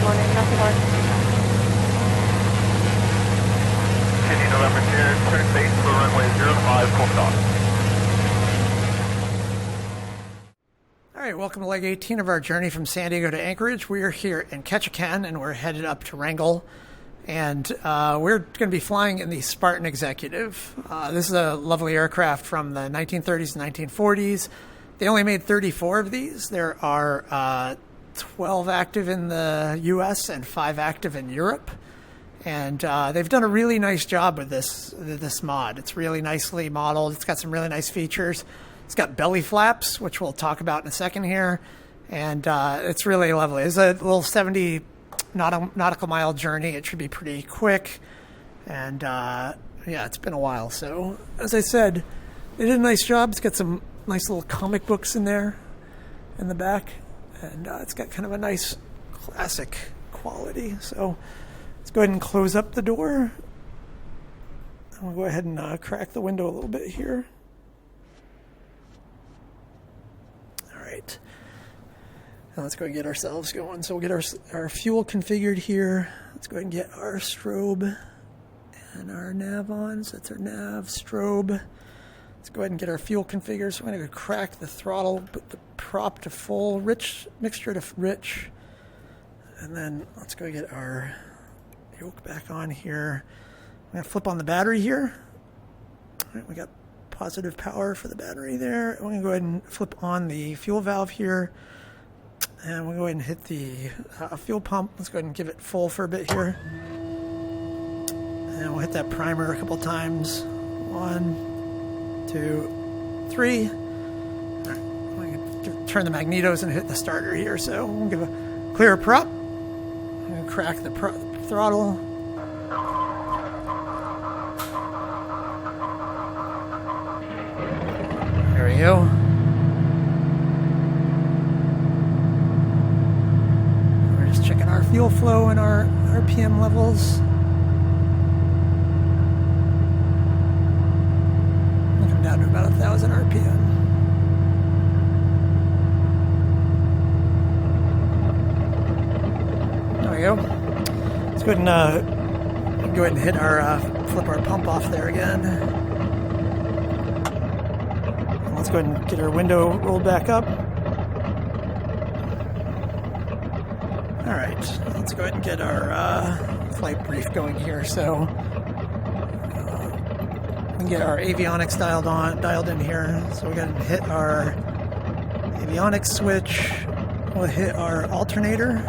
morning, nothing more. Sydney, November 10, turn base for runway 05, full stop. All right, welcome to leg 18 of our journey from San Diego to Anchorage. We're here in Ketchikan, and we're headed up to Wrangell. And we're going to be flying in the Spartan Executive. This is a lovely aircraft from the 1930s and 1940s. They only made 34 of these. There are 12 active in the U.S. and 5 active in Europe. And they've done a really nice job with this mod. It's really nicely modeled. It's got some really nice features. It's got belly flaps, which we'll talk about in a second here. And it's really lovely. It's a little 70 nautical mile journey. It should be pretty quick. And yeah, it's been a while. So as I said, they did a nice job. It's got some nice little comic books in there in the back. And it's got kind of a nice classic quality. So let's go ahead and close up the door. I'm going to go ahead and crack the window a little bit here. All right. Now let's go and get ourselves going. So we'll get our fuel configured here. Let's go ahead and get our strobe and our nav on. So that's our nav, strobe. Let's go ahead and get our fuel configured. So I'm going to crack the throttle, put the prop to full, mixture to rich. And then let's go get our yoke back on here. I'm going to flip on the battery here. All right, we got positive power for the battery there. I'm going to go ahead and flip on the fuel valve here. And we'll go ahead and hit the fuel pump. Let's go ahead and give it full for a bit here. And we'll hit that primer a couple times. 1, 2, 3. All right, we're going to turn the magnetos and hit the starter here. So we'll give a clear prop. I'm going to crack the throttle. There we go. Checking our fuel flow and our RPM levels. We'll come down to about 1,000 RPM. There we go. Let's go ahead and hit our flip our pump off there again. And let's go ahead and get our window rolled back up. All right, let's go ahead and get our flight brief going here. So we can get our avionics dialed in here. So we're going to hit our avionics switch. We'll hit our alternator,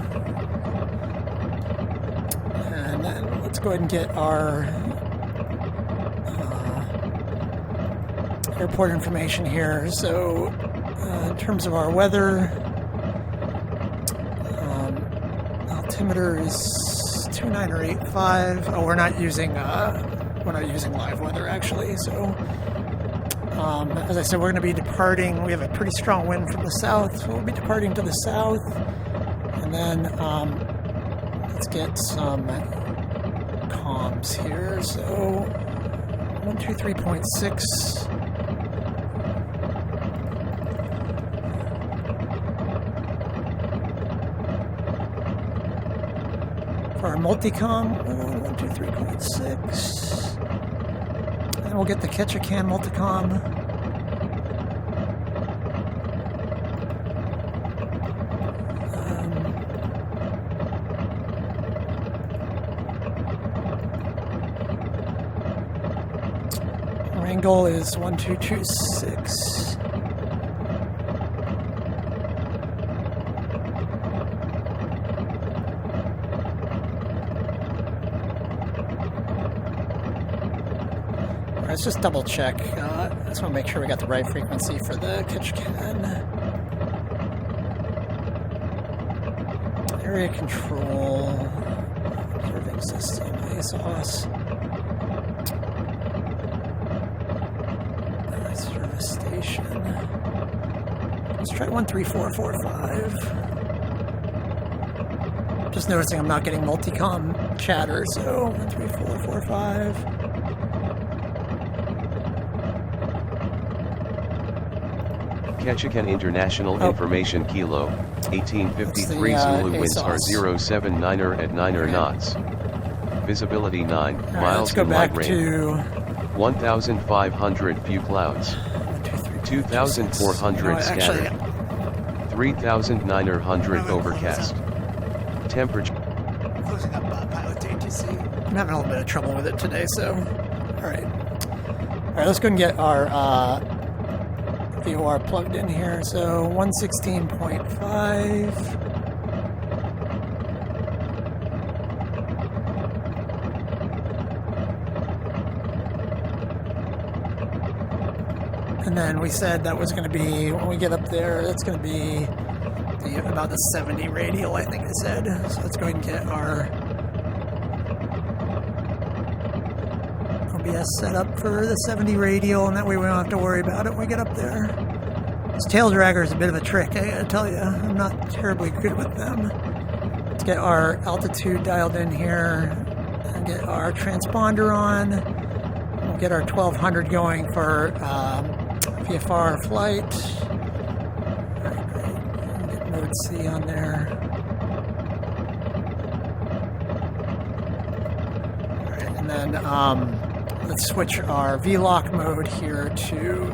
and then let's go ahead and get our airport information here. So in terms of our weather. Altimeter is 29 or 85. Oh, we're not using live weather actually. So, as I said, we're going to be departing. We have a pretty strong wind from the south, so we'll be departing to the south. And then let's get some comms here. So, 123.6. Our multicom, 123.6, and we'll get the Ketchikan multicom. Wrangell is 1226. Let's just double check. I just want to make sure we got the right frequency for the Ketchikan. Area control, observing system, ASOS. Service station. Let's try 13445. Just noticing I'm not getting multicom chatter, so 13445. Ketchikan International Information Kilo, 1853 Zulu winds are 079er at 9er knots. Visibility 9 miles in light rain. To 1,500 few clouds. 2,400 scattered. 3,900 overcast. Temperature. Closing up pilot to ATC. I'm having a little bit of trouble with it today, so alright. Alright, let's go and get our VOR plugged in here. So 116.5. And then we said that was going to be, when we get up there, that's going to be about the 70 radial, I think it said. So let's go ahead and get our OBS set up for the 70 radial, and that way we don't have to worry about it when we get up there. This tail dragger is a bit of a trick, I gotta tell you. I'm not terribly good with them. Let's get our altitude dialed in here and get our transponder on. We'll get our 1200 going for VFR flight. Alright, great. And get mode C on there. Alright, and then let's switch our VLOC mode here to,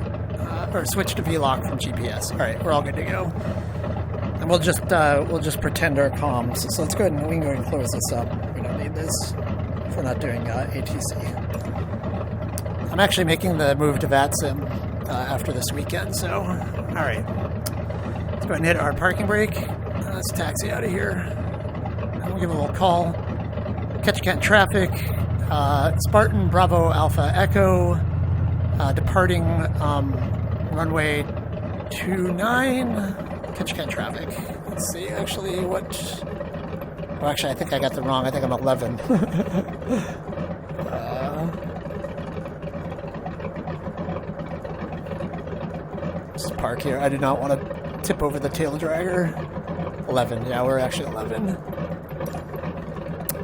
or switch to VLOC from GPS. Alright, we're all good to go. And we'll just pretend our comms. So let's go ahead and we can go ahead and close this up. We don't need this if we're not doing ATC. I'm actually making the move to VATSIM after this weekend, so alright. Let's go ahead and hit our parking brake. Let's taxi out of here. And we'll give a little call. Ketchikan traffic. Spartan Bravo Alpha Echo. Departing runway 29. Ketchikan traffic. Let's see, actually, what... Well, actually, I think I got the wrong. I think I'm 11. Just park here. I do not want to tip over the tail dragger. 11. Yeah, we're actually 11.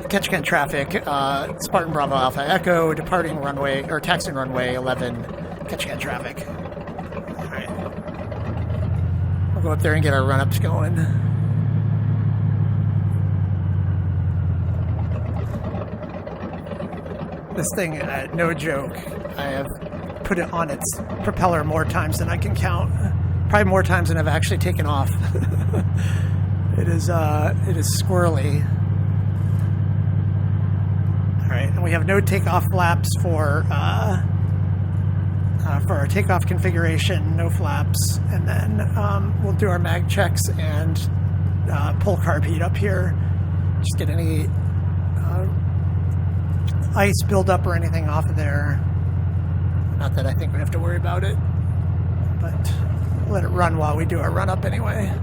Ketchikan traffic. Spartan Bravo Alpha Echo. Departing runway, or taxiing runway 11. Ketchikan traffic. Alright. We'll go up there and get our run-ups going. This thing, no joke, I have put it on its propeller more times than I can count. Probably more times than I've actually taken off. It is squirrely. All right, and we have no takeoff flaps for our takeoff configuration. No flaps, and then we'll do our mag checks and pull carb heat up here. Just get any ice buildup or anything off of there. Not that I think we have to worry about it, but let it run while we do our run up anyway.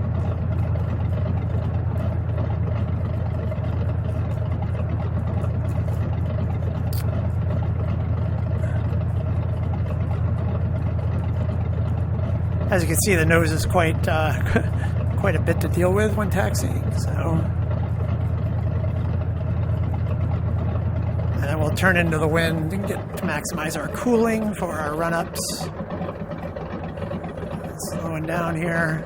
As you can see, the nose is quite quite a bit to deal with when taxiing, so. And then we'll turn into the wind and get to maximize our cooling for our run-ups. Slowing down here.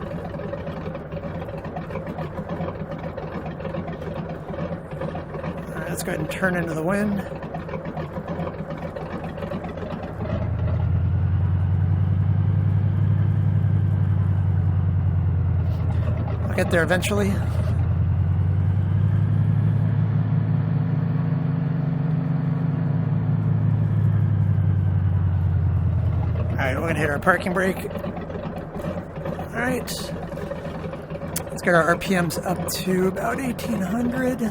All right, let's go ahead and turn into the wind. I'll get there eventually. Alright, we're going to hit our parking brake. Alright. Let's get our RPMs up to about 1800.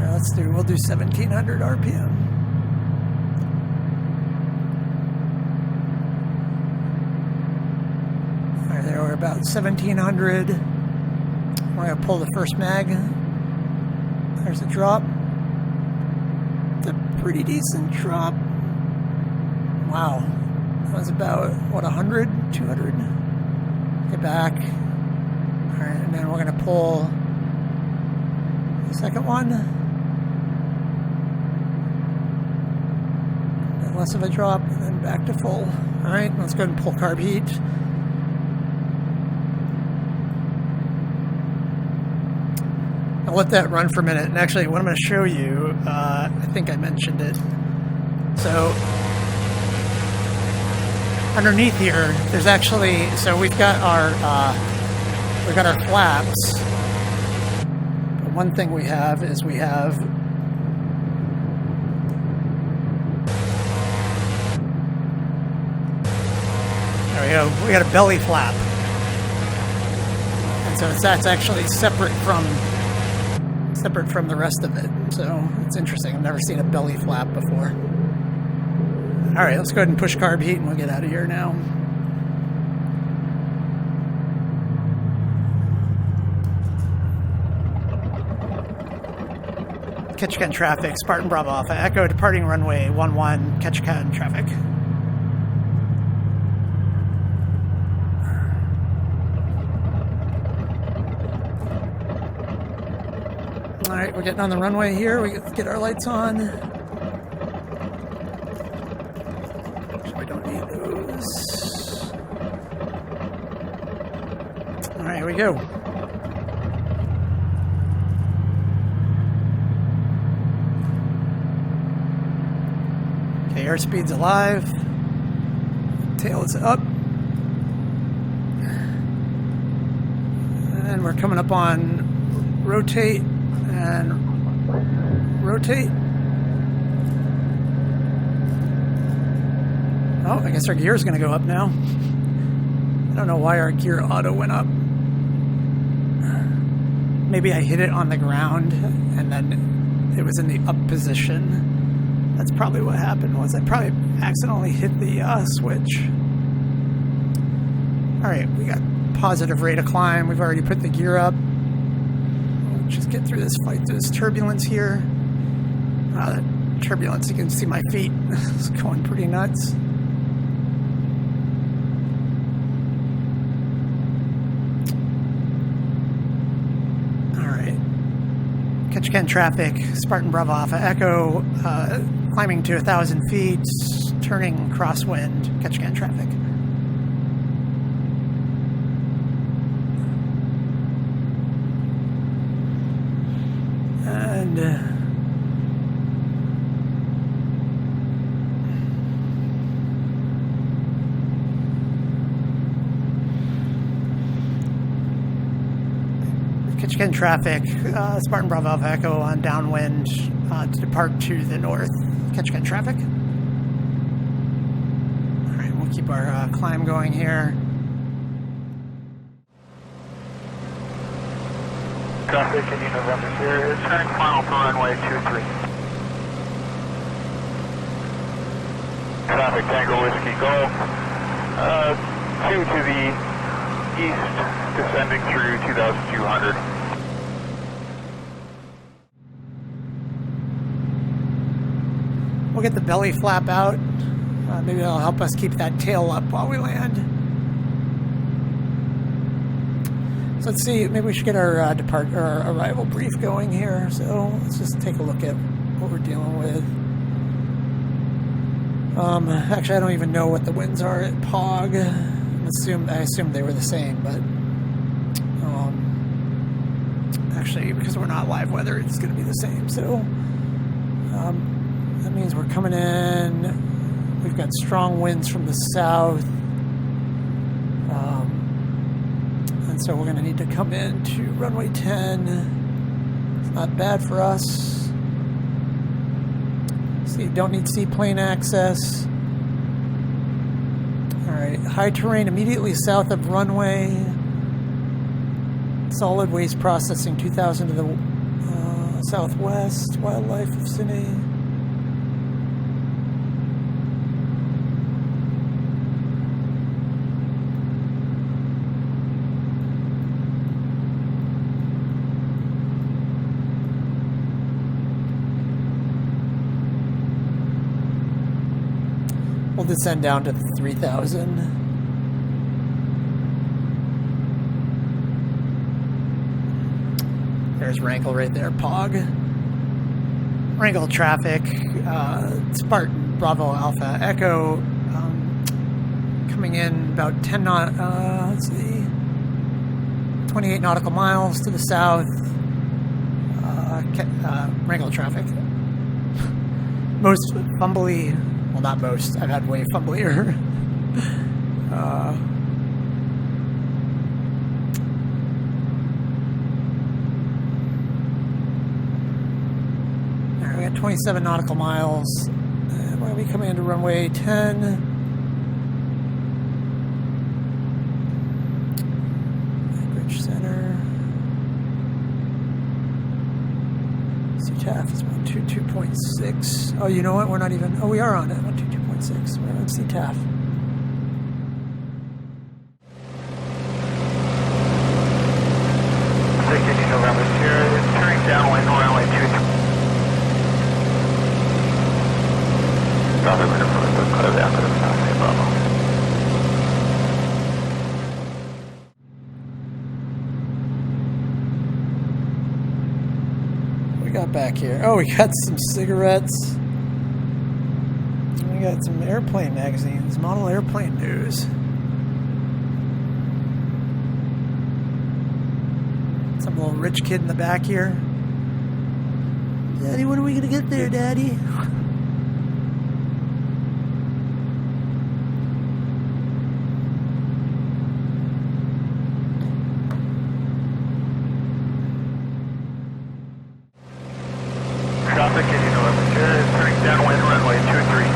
Alright, we'll do 1700 RPM. Alright, there we're about 1700. We're going to pull the first mag. There's a drop. A pretty decent drop. Wow. That was about, what, 100? 200? Get back. Alright, and then we're going to pull the second one. less of a drop, and then back to full. All right, let's go ahead and pull carb heat. I'll let that run for a minute. And actually, what I'm going to show you, I think I mentioned it. So underneath here, there's actually, so we've got our flaps. But one thing we have is we have there we go. We got a belly flap, and so that's actually separate from the rest of it. So it's interesting. I've never seen a belly flap before. All right, let's go ahead and push carb heat, and we'll get out of here now. Ketchikan traffic, Spartan Bravo Alpha Echo, departing runway 11, Ketchikan traffic. All right, we're getting on the runway here. We get our lights on. So we don't need those. All right, here we go. Okay, airspeed's alive. Tail is up. And we're coming up on rotate. And rotate. Oh, I guess our gear is going to go up now. I don't know why our gear auto went up. Maybe I hit it on the ground and then it was in the up position. That's probably what happened. Was I probably accidentally hit the switch. All right, we got positive rate of climb. We've already put the gear up. Just get through this fight, through this turbulence here. The turbulence, you can see my feet. It's going pretty nuts. All right. Ketchikan traffic, Spartan Bravo Alpha Echo, climbing to 1,000 feet, turning crosswind, Ketchikan traffic. And Ketchikan traffic, Spartan Bravo Alpha Echo on downwind to depart to the north. Ketchikan traffic. All right, we'll keep our climb going here. Traffic, India November 0, turning final for runway 23. Traffic, Tango Whiskey Golf, 2 to the east, descending through 2,200. We'll get the belly flap out. Maybe that'll help us keep that tail up while we land. So let's see, maybe we should get our arrival brief going here. So let's just take a look at what we're dealing with. Actually, I don't even know what the winds are at PAWG. I assume they were the same, but actually, because we're not live weather, it's going to be the same. So that means we're coming in. We've got strong winds from the south. And so we're going to need to come in to runway 10. It's not bad for us. See, don't need seaplane access. All right, high terrain immediately south of runway. Solid waste processing 2,000 to the southwest. Wildlife vicinity. We'll descend down to 3,000. There's Wrangell right there, PAWG. Wrangell traffic, Spartan Bravo Alpha Echo, coming in about 10 let's see, 28 nautical miles to the south. Wrangell traffic. Most fumbly, well, not most. I've had way fumblier. Alright, we got 27 nautical miles. And we're going to be coming into runway 10. Anchorage Center. CTAF is 122.6. Oh, you know what? We're not even. Oh, we are on it. 122.6. We're on CTAF. November Sierra is turning downwind runway 23. Bravo, clear down to the south, Bravo. What we got back here? Oh, we got some cigarettes. We got some airplane magazines, model airplane news. Some little rich kid in the back here. Daddy, when are we going to get there, Daddy? Traffic in November Sierra is turning downwind runway 23.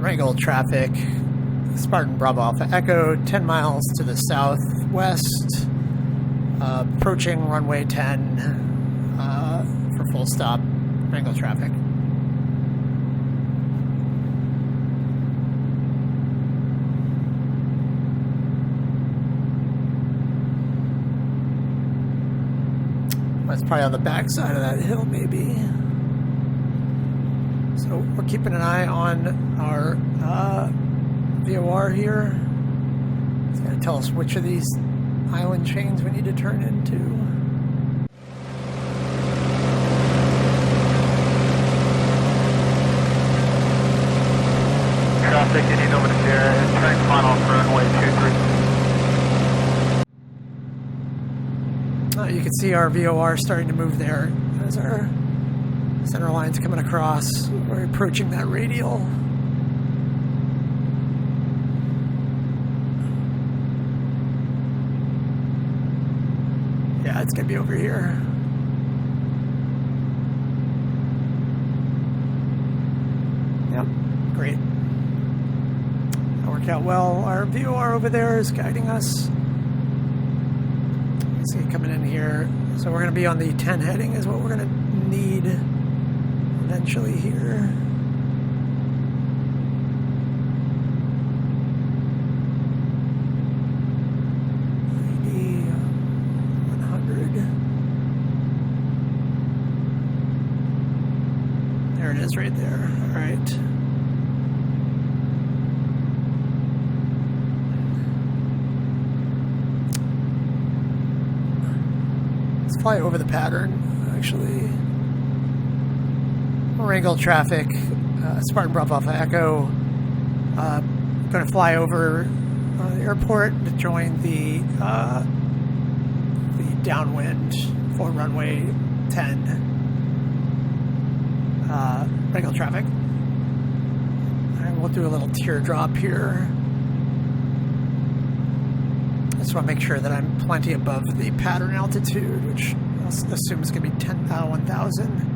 Wrangell traffic, Spartan Bravo Alpha Echo, 10 miles to the southwest, approaching runway 10 for full stop, Wrangell traffic. That's probably on the back side of that hill, maybe. So we're keeping an eye on our VOR here. It's going to tell us which of these island chains we need to turn into. Traffic in November Sierra is turning final for runway 23. You can see our VOR starting to move there as our center line's coming across. We're approaching that radial. Yeah, it's going to be over here. Yep, great. That worked out well. Our VOR over there is guiding us. You see it coming in here. So we're going to be on the 10 heading is what we're going to need eventually here. There it is right there. All right. Let's fly over the pattern, actually. Wrangell traffic, Spartan Bravo Alpha Echo. Going to fly over the airport to join the downwind for runway 10. Wrangell traffic. And we'll do a little teardrop here. I just want to make sure that I'm plenty above the pattern altitude, which I'll assume is going to be 1,000.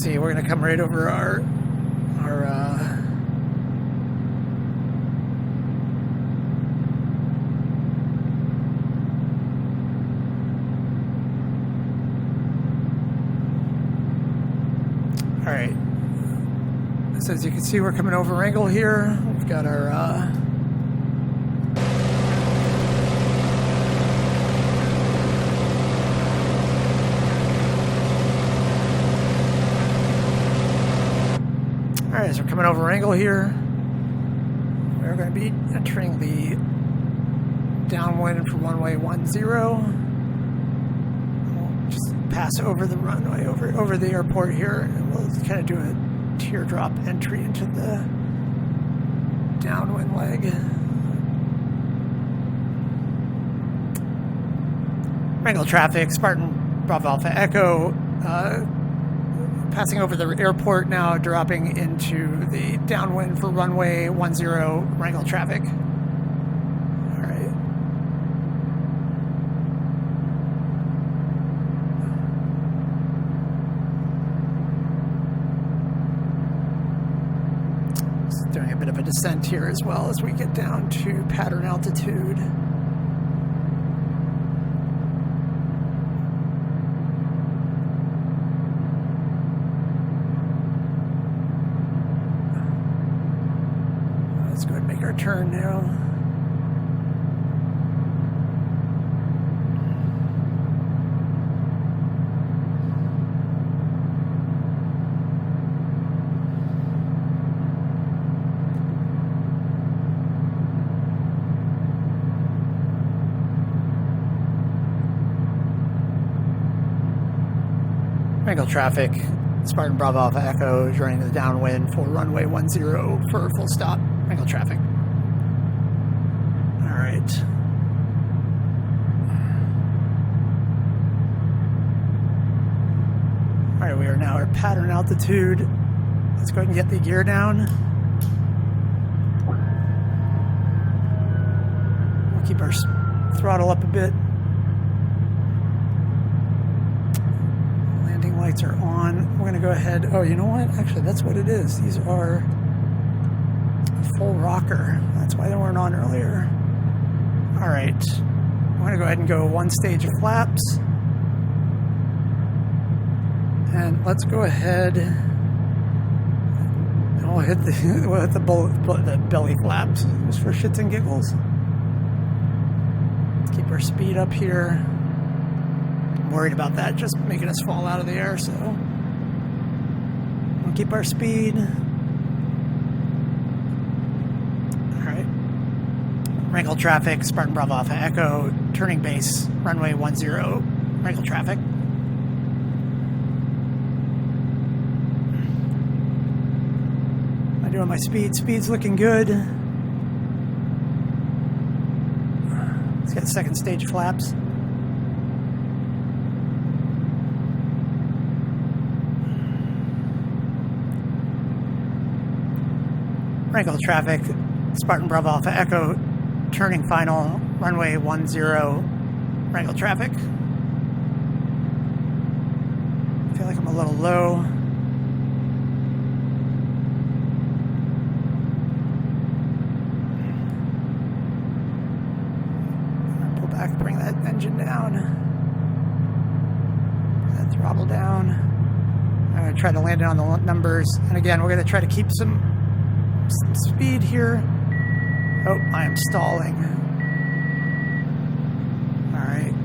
see, we're going to come right over our all right. So as you can see, we're coming over Wrangell here. We've got our all right, so we're coming over Wrangell here. We're going to be entering the downwind for runway 10. We'll just pass over the runway, over the airport here, and we'll kind of do a teardrop entry into the downwind leg. Wrangell traffic, Spartan Bravo Alpha Echo, passing over the airport now, dropping into the downwind for runway 10, Wrangell traffic. All right. Just doing a bit of a descent here as well as we get down to pattern altitude. Let's go ahead and make our turn now. Wrangell traffic, Spartan Bravo Alpha Echo, joining the downwind for runway 10 for full stop. Wrangell traffic. All right. All right, we are now at pattern altitude. Let's go ahead and get the gear down. We'll keep our throttle up a bit. Landing lights are on. We're going to go ahead. Oh, you know what? Actually, that's what it is. These are full rocker. That's why they weren't on earlier. All right. I'm going to go ahead and go one stage of flaps. And let's go ahead. And we'll hit the belly flaps just for shits and giggles. Let's keep our speed up here. I'm worried about that just making us fall out of the air, so we'll keep our speed. Wrangell traffic, Spartan Bravo Alpha Echo, turning base, runway 10, Wrangell traffic. I'm doing my speed. Speed's looking good. Let's get second stage flaps. Wrangell traffic, Spartan Bravo Alpha Echo, turning final, runway 10, Wrangell traffic. I feel like I'm a little low. Pull back, bring that engine down. Bring that throttle down. I'm going to try to land it on the numbers. And again, we're going to try to keep some speed here. Oh, I am stalling. All right.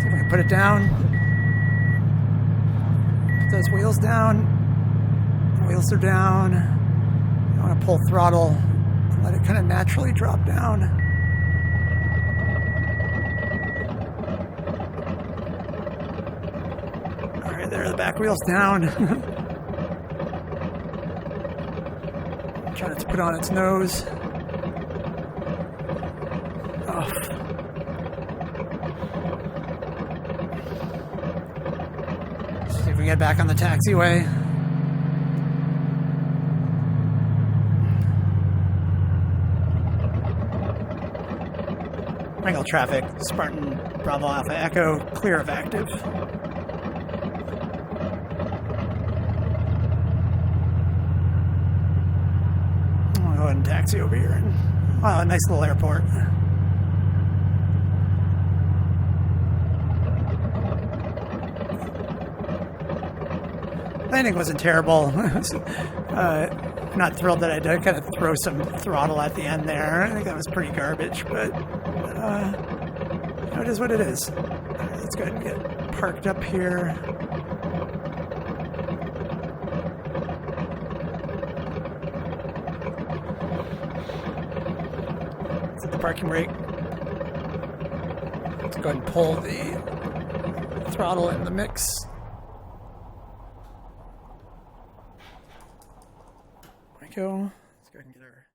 See if I can put it down. Put those wheels down. The wheels are down. I want to pull throttle. Let it kind of naturally drop down. All right, there, the back wheel's down. Trying to put on its nose. Oh. See if we get back on the taxiway. Wrangell traffic, Spartan Bravo Alpha Echo, clear of active. I'll go ahead and taxi over here. Wow, a nice little airport. Landing wasn't terrible. Not thrilled that I did kind of throw some throttle at the end there. I think that was pretty garbage, but it is what it is. Let's go ahead and get parked up here. Let's hit the parking brake. Let's go ahead and pull the throttle in the mix. Go. Let's go ahead and get our